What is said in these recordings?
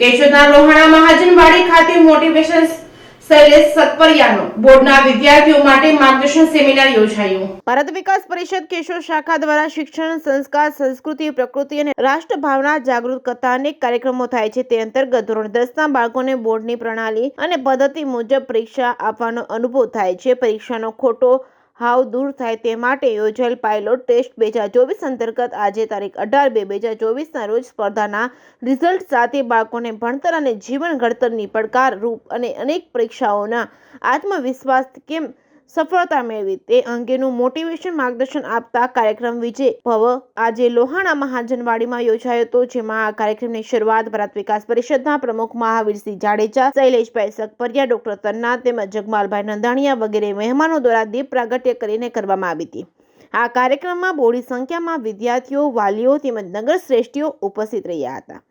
કેશોદના લોહાણા મહાજનવાડી ખાતે મોટિવેશન શૈલેષ સતપરિયાનો બોર્ડના વિદ્યાર્થીઓ માટે માર્ગદર્શન સેમિનાર યોજાયું। ભારત વિકાસ પરિષદ કેશોદ શાખા દ્વારા શિક્ષણ, સંસ્કાર, સંસ્કૃતિ, પ્રકૃતિ અને રાષ્ટ્ર ભાવના જાગૃત કરતા અનેક કાર્યક્રમો થાય છે। તે અંતર્ગત ધોરણ 10ના બાળકોને બોર્ડની પ્રણાલી અને પદ્ધતિ મુજબ પરીક્ષા આપવાનો અનુભવ થાય છે। પરીક્ષાનો ખોટો હાવ દૂર થાય તે માટે યોજાયેલ પાયલોટ ટેસ્ટ 2024 અંતર્ગત આજે તારીખ 18/2/2024ના રોજ સ્પર્ધાના રિઝલ્ટ સાથે બાળકોને ભણતર અને જીવન ઘડતરની પડકાર રૂપ અને અનેક પરીક્ષાઓના આત્મવિશ્વાસ કેમ સફળતા મેળવી તે અંગેનું મોટિવેશન માર્ગદર્શન આપતા કાર્યક્રમ વિજય ભવ આજે લોહાણા મહાજનવાડીમાં યોજાયો હતો, જેમાં આ કાર્યક્રમની શરૂઆત ભારત વિકાસ પરિષદના પ્રમુખ મહાવીરસિંહ જાડેજા, શૈલેષભાઈ સતપરિયા, ડોક્ટર તન્ના તેમજ જગમાલભાઈ નંદાણીયા વગેરે મહેમાનો દ્વારા દીપ પ્રાગટ્ય કરીને કરવામાં આવી હતી। આ કાર્યક્રમમાં બહોળી સંખ્યામાં વિદ્યાર્થીઓ, વાલીઓ તેમજ નગર શ્રેષ્ઠીઓ ઉપસ્થિત રહ્યા હતા।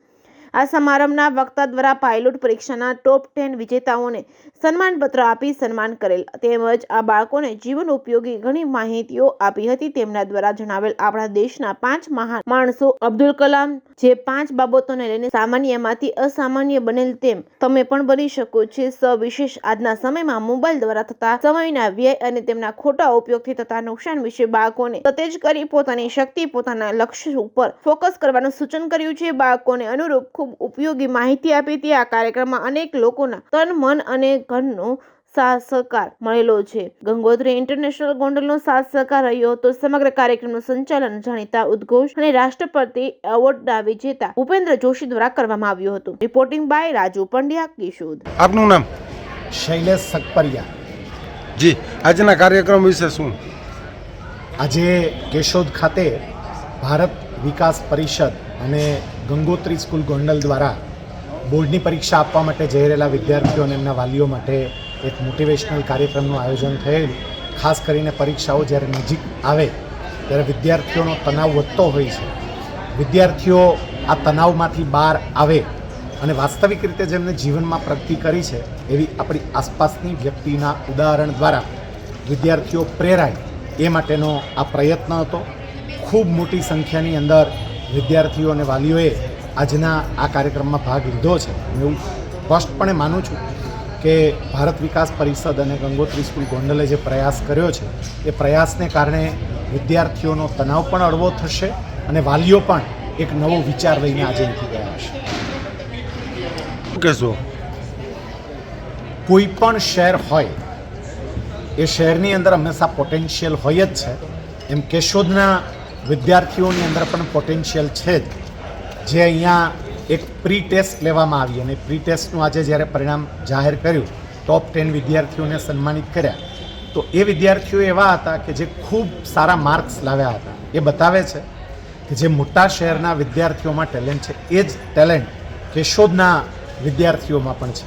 આ સમારંભના વક્તા દ્વારા પાયલોટ પરીક્ષાના ટોપ 10 વિજેતાઓને સન્માનપત્ર આપી સન્માન કરેલ તેમજ આ બાળકોને જીવન ઉપયોગી ઘણી માહિતીઓ આપી હતી। તેમના દ્વારા જણાવેલ આપણા દેશના 5 મહાન માણસો અબ્દુલ કલામ જે 5 બાબતોને લઈને સામાન્યમાંથી અસામાન્ય બનેલ તેમ તમે પણ બની શકો છો। સવિશેષ આજના સમયમાં મોબાઈલ દ્વારા થતા સમયના વ્યય અને તેમના ખોટા ઉપયોગથી થતા નુકસાન વિશે બાળકોને સતેજ કરી પોતાની શક્તિ, પોતાના લક્ષ્ય ઉપર ફોકસ કરવાનું સૂચન કર્યું છે। બાળકોને અનુરૂપ ખૂબ ઉપયોગી માહિતી આપી હતી। આ કાર્યક્રમમાં અનેક લોકોના તન, મન અને ધનનો સાથ સહકાર મળેલો છે। ગંગોત્રી ઇન્ટરનેશનલ ગોંડલનો સાથ સહકાર રહ્યો હતો। સમગ્ર કાર્યક્રમનું સંચાલન જાણીતા ઉદ્ઘોષ અને રાષ્ટ્રપતિ એવોર્ડના વિજેતા ભૂપેન્દ્ર જોશી દ્વારા કરવામાં આવ્યું હતું। Reporting by Raju Pandya, Keshod. આપનું નામ? શૈલેષ સતપરિયા। જી, આજના કાર્યક્રમ વિશે શું? આજે કેશોદ ખાતે ભારત વિકાસ પરિષદ અને ગંગોત્રી સ્કૂલ ગોંડલ દ્વારા બોર્ડની પરીક્ષા આપવા માટે જઈ રહેલા વિદ્યાર્થીઓ અને એમના વાલીઓ માટે એક મોટિવેશનલ કાર્યક્રમનું આયોજન થયેલ। ખાસ કરીને પરીક્ષાઓ જ્યારે નજીક આવે ત્યારે વિદ્યાર્થીઓનો તણાવ વધતો હોય છે। વિદ્યાર્થીઓ આ તણાવમાંથી બહાર આવે અને વાસ્તવિક રીતે જેમને જીવનમાં પ્રગતિ કરી છે એવી આપણી આસપાસની વ્યક્તિના ઉદાહરણ દ્વારા વિદ્યાર્થીઓ પ્રેરાય એ માટેનો આ પ્રયત્ન હતો। ખૂબ મોટી સંખ્યાની અંદર વિદ્યાર્થીઓ અને વાલીઓએ આજના આ કાર્યક્રમમાં ભાગ લીધો છે। હું એવું સ્પષ્ટપણે માનું છું કે ભારત વિકાસ પરિષદ અને ગંગોત્રી સ્કૂલ ગોંડલે જે પ્રયાસ કર્યો છે એ પ્રયાસને કારણે વિદ્યાર્થીઓનો તણાવ પણ હળવો થશે અને વાલીઓ પણ એક નવો વિચાર લઈને આજે ઉઠી ગયા હશે। શું કહેશો? કોઈ પણ શહેર હોય એ શહેરની અંદર હંમેશા પોટેન્શિયલ હોય જ છે। એમ કેશોદના વિદ્યાર્થીઓની અંદર પણ પોટેન્શિયલ છે જ, જે અહીંયા એક પ્રી ટેસ્ટ લેવામાં આવી અને પ્રી ટેસ્ટનું આજે જ્યારે પરિણામ જાહેર કર્યું, ટોપ 10 વિદ્યાર્થીઓને સન્માનિત કર્યા, તો એ વિદ્યાર્થીઓ એવા હતા કે જે ખૂબ સારા માર્ક્સ લાવ્યા હતા। એ બતાવે છે કે જે મોટા શહેરના વિદ્યાર્થીઓમાં ટેલેન્ટ છે એ જ ટેલેન્ટ કેશોદના વિદ્યાર્થીઓમાં પણ છે।